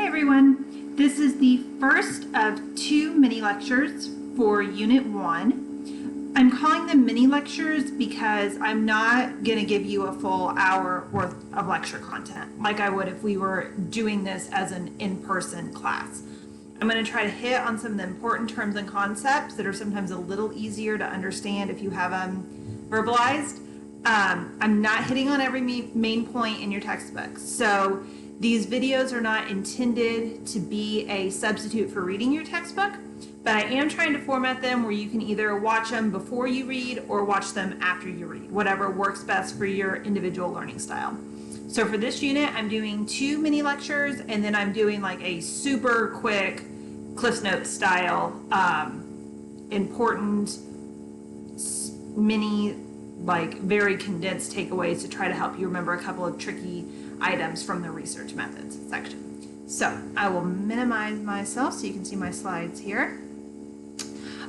everyone. This is the first of 2 mini lectures for Unit 1. I'm calling them mini lectures because I'm not going to give you a full hour worth of lecture content like I would if we were doing this as an in-person class. I'm going to try to hit on some of the important terms and concepts that are sometimes a little easier to understand if you have them verbalized. I'm not hitting on every main point in your textbook. So these videos are not intended to be a substitute for reading your textbook, but I am trying to format them where you can either watch them before you read or watch them after you read, whatever works best for your individual learning style. So for this unit, I'm doing 2 mini lectures, and then I'm doing like a super quick Cliff Notes style important mini, like very condensed takeaways to try to help you remember a couple of tricky items from the research methods section. So I will minimize myself so you can see my slides here.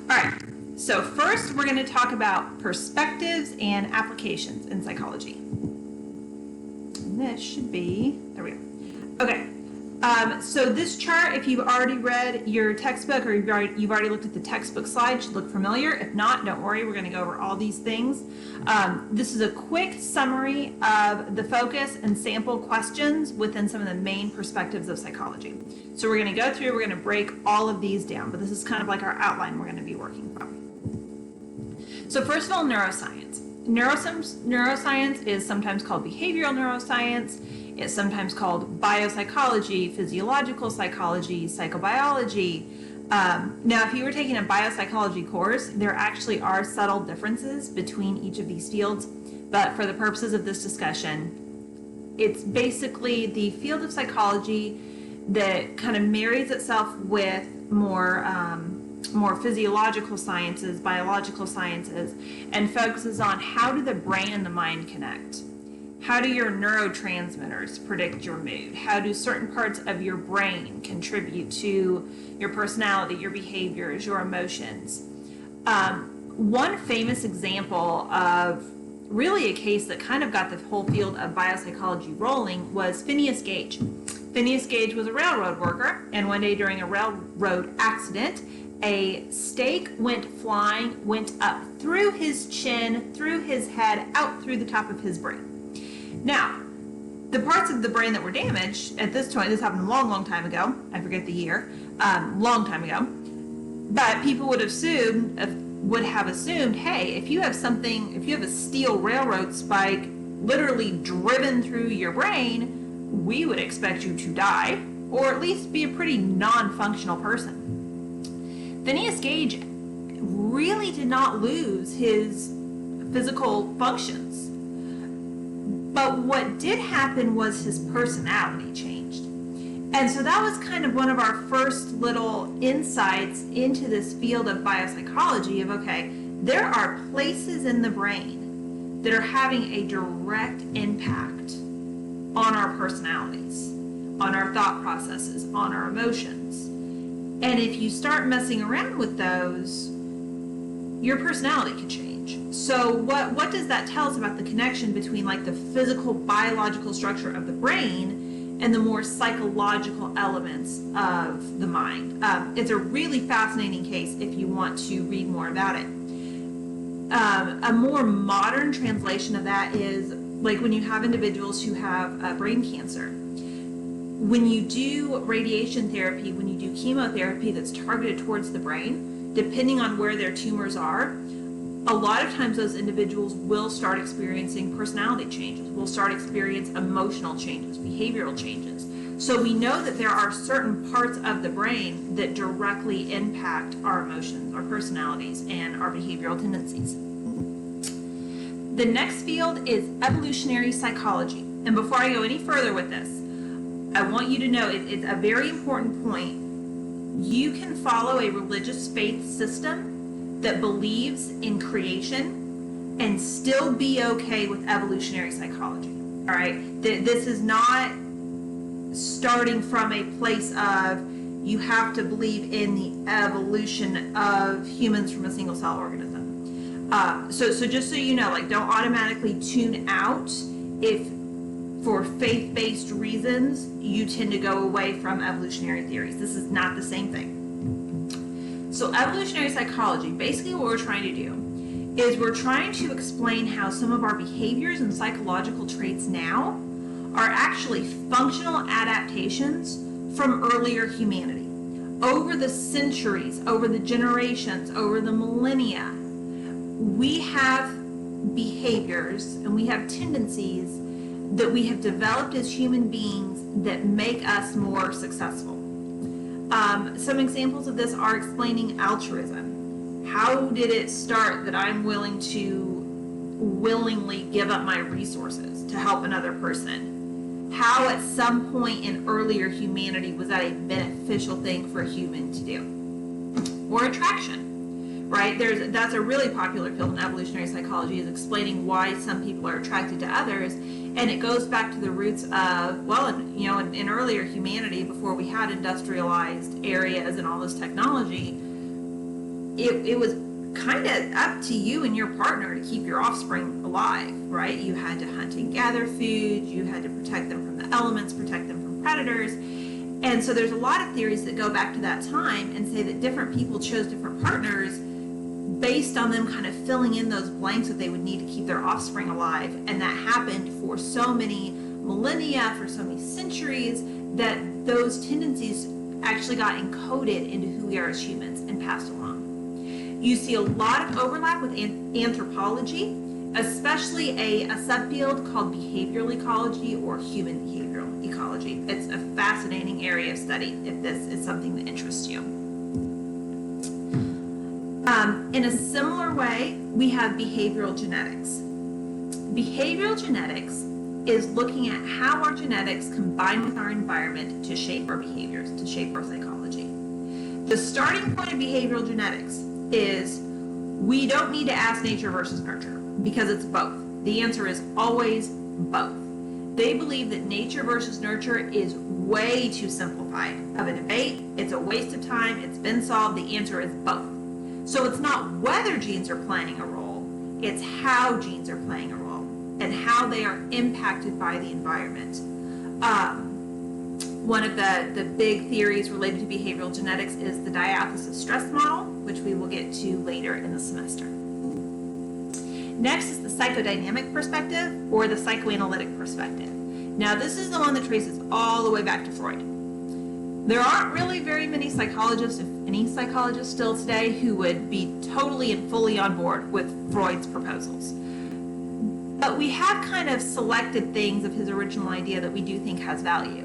All right, so first we're going to talk about perspectives and applications in psychology. And this should be, there we go. Okay, so this chart, if you've already read your textbook or you've already looked at the textbook slide, should look familiar. If not, don't worry, we're going to go over all these things. This is a quick summary of the focus and sample questions within some of the main perspectives of psychology. So we're going to go through, we're going to break all of these down, but this is kind of like our outline we're going to be working from. So first of all, neuroscience. Neuroscience is sometimes called behavioral neuroscience. It's sometimes called biopsychology, physiological psychology, psychobiology. Now, if you were taking a biopsychology course, there actually are subtle differences between each of these fields, but for the purposes of this discussion, it's basically the field of psychology that kind of marries itself with more physiological sciences, biological sciences, and focuses on how do the brain and the mind connect. How do your neurotransmitters predict your mood? How do certain parts of your brain contribute to your personality, your behaviors, your emotions? One famous example of really a case that kind of got the whole field of biopsychology rolling was Phineas Gage. Phineas Gage was a railroad worker, and one day during a railroad accident, a stake went flying, went up through his chin, through his head, out through the top of his brain. Now, the parts of the brain that were damaged at this point, this happened a long, long time ago. I forget the year, long time ago. But people would have assumed, hey, if you have a steel railroad spike literally driven through your brain, we would expect you to die, or at least be a pretty non-functional person. Phineas Gage really did not lose his physical functions. But what did happen was his personality changed. And so that was kind of one of our first little insights into this field of biopsychology of, okay, there are places in the brain that are having a direct impact on our personalities, on our thought processes, on our emotions. And if you start messing around with those, your personality can change. So what does that tell us about the connection between like the physical, biological structure of the brain and the more psychological elements of the mind? It's a really fascinating case if you want to read more about it. A more modern translation of that is like when you have individuals who have brain cancer. When you do radiation therapy, when you do chemotherapy that's targeted towards the brain, depending on where their tumors are, a lot of times those individuals will start experiencing personality changes, will start experiencing emotional changes, behavioral changes. So we know that there are certain parts of the brain that directly impact our emotions, our personalities, and our behavioral tendencies. The next field is evolutionary psychology. And before I go any further with this, I want you to know it's a very important point. You can follow a religious faith system that believes in creation and still be okay with evolutionary psychology. All right, this is not starting from a place of you have to believe in the evolution of humans from a single cell organism. So just so you know, like don't automatically tune out if for faith-based reasons, you tend to go away from evolutionary theories. This is not the same thing. So evolutionary psychology, basically what we're trying to do is we're trying to explain how some of our behaviors and psychological traits now are actually functional adaptations from earlier humanity. Over the centuries, over the generations, over the millennia, we have behaviors and we have tendencies that we have developed as human beings that make us more successful. Some examples of this are explaining altruism. How did it start that I'm willing to willingly give up my resources to help another person? How at some point in earlier humanity was that a beneficial thing for a human to do? Or attraction, right? That's a really popular field in evolutionary psychology, is explaining why some people are attracted to others. And it goes back to the roots of, well, in earlier humanity, before we had industrialized areas and all this technology, it was kind of up to you and your partner to keep your offspring alive, right? You had to hunt and gather food, you had to protect them from the elements, protect them from predators. And so there's a lot of theories that go back to that time and say that different people chose different partners based on them kind of filling in those blanks that they would need to keep their offspring alive. And that happened for so many millennia, for so many centuries, that those tendencies actually got encoded into who we are as humans and passed along. You see a lot of overlap with anthropology, especially a subfield called behavioral ecology or human behavioral ecology. It's a fascinating area of study if this is something that interests you. In a similar way, we have behavioral genetics. Behavioral genetics is looking at how our genetics combine with our environment to shape our behaviors, to shape our psychology. The starting point of behavioral genetics is we don't need to ask nature versus nurture because it's both. The answer is always both. They believe that nature versus nurture is way too simplified of a debate. It's a waste of time. It's been solved. The answer is both. So it's not whether genes are playing a role, it's how genes are playing a role and how they are impacted by the environment. One of the big theories related to behavioral genetics is the diathesis stress model, which we will get to later in the semester. Next is the psychodynamic perspective or the psychoanalytic perspective. Now this is the one that traces all the way back to Freud. There aren't really very many psychologists, if any psychologists still today, who would be totally and fully on board with Freud's proposals. But we have kind of selected things of his original idea that we do think has value.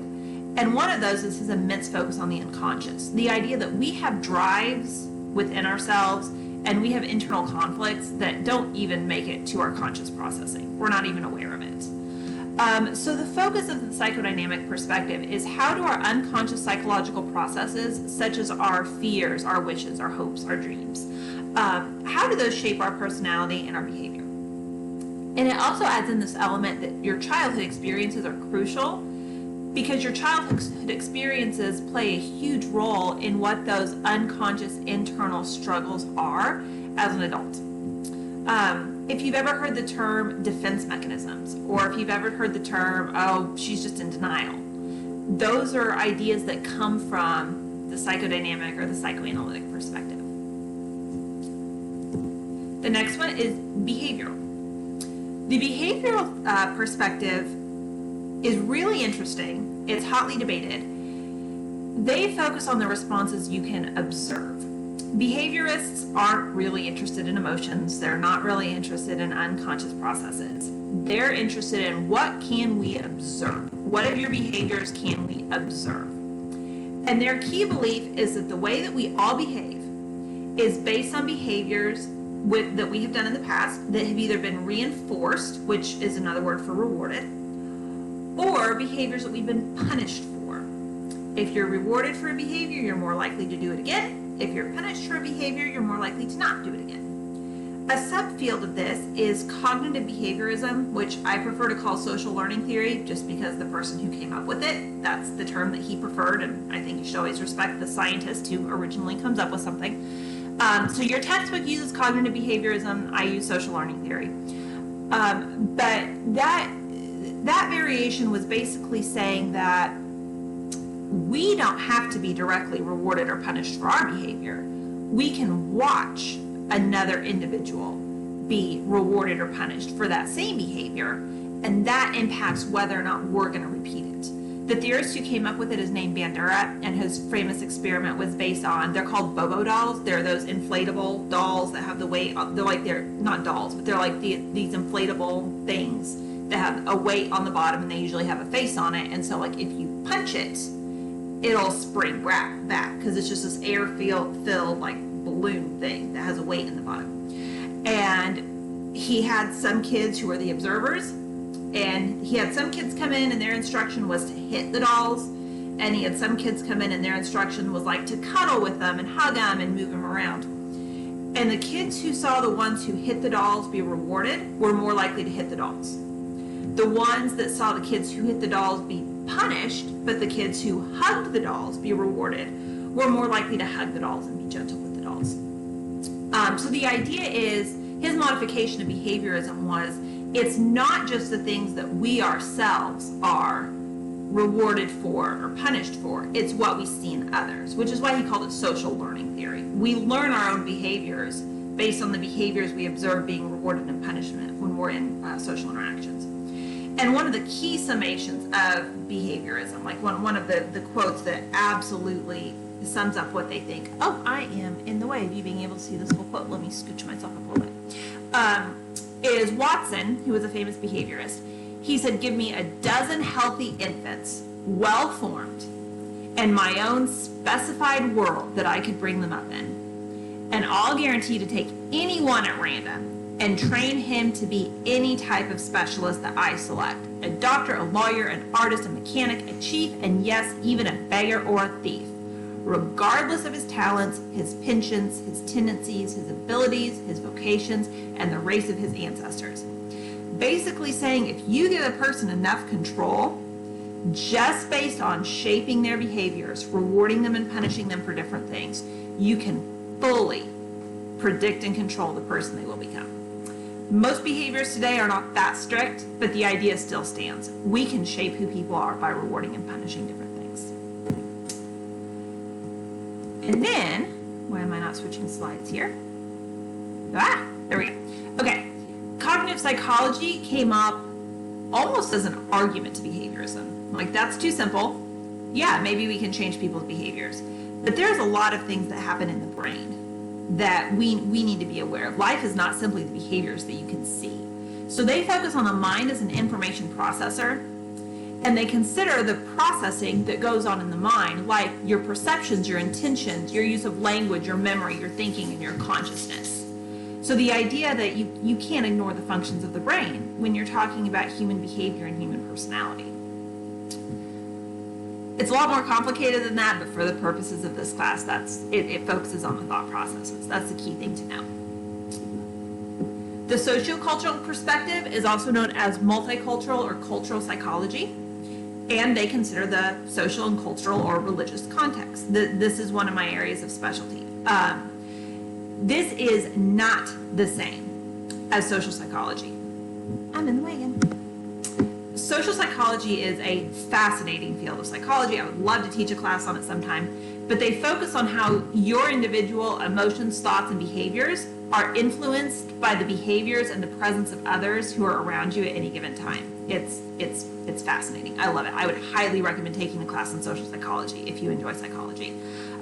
And one of those is his immense focus on the unconscious. The idea that we have drives within ourselves and we have internal conflicts that don't even make it to our conscious processing. We're not even aware of it. So the focus of the psychodynamic perspective is how do our unconscious psychological processes, such as our fears, our wishes, our hopes, our dreams, how do those shape our personality and our behavior? And it also adds in this element that your childhood experiences are crucial because your childhood experiences play a huge role in what those unconscious internal struggles are as an adult. If you've ever heard the term defense mechanisms, or if you've ever heard the term, oh, she's just in denial, those are ideas that come from the psychodynamic or the psychoanalytic perspective. The next one is behavioral. The behavioral perspective is really interesting. It's hotly debated. They focus on the responses you can observe. Behaviorists aren't really interested in emotions. They're not really interested in unconscious processes. They're interested in what can we observe? What of your behaviors can we observe? And their key belief is that the way that we all behave is based on behaviors that we have done in the past that have either been reinforced, which is another word for rewarded, or behaviors that we've been punished for. If you're rewarded for a behavior, you're more likely to do it again. If you're punished for a behavior, you're more likely to not do it again. A subfield of this is cognitive behaviorism, which I prefer to call social learning theory, just because the person who came up with it, that's the term that he preferred, and I think you should always respect the scientist who originally comes up with something. So your textbook uses cognitive behaviorism, I use social learning theory. But that variation was basically saying that we don't have to be directly rewarded or punished for our behavior. We can watch another individual be rewarded or punished for that same behavior, and that impacts whether or not we're going to repeat it. The theorist who came up with it is named Bandura, and his famous experiment was based on, they're called Bobo dolls. They're those inflatable dolls that have the weight, they're not dolls, but they're like these inflatable things that have a weight on the bottom, and they usually have a face on it. And so like if you punch it, it'll spring back because it's just this air-filled like balloon thing that has a weight in the bottom. And he had some kids who were the observers, and he had some kids come in and their instruction was to hit the dolls, and he had some kids come in and their instruction was like to cuddle with them and hug them and move them around. And the kids who saw the ones who hit the dolls be rewarded were more likely to hit the dolls. The ones that saw the kids who hit the dolls be punished, but the kids who hugged the dolls be rewarded, were more likely to hug the dolls and be gentle with the dolls. So the idea is, his modification of behaviorism was, it's not just the things that we ourselves are rewarded for or punished for, it's what we see in others, which is why he called it social learning theory. We learn our own behaviors based on the behaviors we observe being rewarded and punishment when we're in social interactions. And one of the key summations of behaviorism, like one of the quotes that absolutely sums up what they think. Oh, I am in the way of you being able to see this whole quote. Let me scooch myself up a little bit. Is Watson, who was a famous behaviorist. He said, give me a dozen healthy infants, well-formed, and my own specified world that I could bring them up in. And I'll guarantee to take anyone at random and train him to be any type of specialist that I select. A doctor, a lawyer, an artist, a mechanic, a chief, and yes, even a beggar or a thief. Regardless of his talents, his penchants, his tendencies, his abilities, his vocations, and the race of his ancestors. Basically saying if you give a person enough control, just based on shaping their behaviors, rewarding them and punishing them for different things, you can fully predict and control the person they will become. Most behaviors today are not that strict, but the idea still stands. We can shape who people are by rewarding and punishing different things. And then, why am I not switching slides here? There we go. Okay, cognitive psychology came up almost as an argument to behaviorism. Like, that's too simple. Yeah, maybe we can change people's behaviors. But there's a lot of things that happen in the brain that we need to be aware of. Life is not simply the behaviors that you can see. So they focus on the mind as an information processor, and they consider the processing that goes on in the mind, like your perceptions, your intentions, your use of language, your memory, your thinking, and your consciousness. So the idea that you can't ignore the functions of the brain when you're talking about human behavior and human personality. It's a lot more complicated than that, but for the purposes of this class, it focuses on the thought processes. That's the key thing to know. The sociocultural perspective is also known as multicultural or cultural psychology, and they consider the social and cultural or religious context. This is one of my areas of specialty. This is not the same as social psychology. I'm in the way again. Social psychology is a fascinating field of psychology. I would love to teach a class on it sometime, but they focus on how your individual emotions, thoughts, and behaviors are influenced by the behaviors and the presence of others who are around you at any given time. It's fascinating. I love it. I would highly recommend taking a class on social psychology if you enjoy psychology.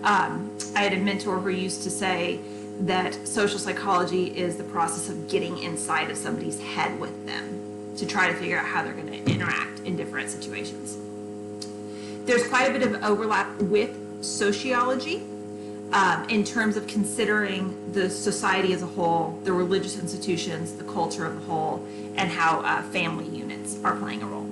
I had a mentor who used to say that social psychology is the process of getting inside of somebody's head with them to try to figure out how they're going to interact in different situations. There's quite a bit of overlap with sociology in terms of considering the society as a whole, the religious institutions, the culture of the whole, and how family units are playing a role.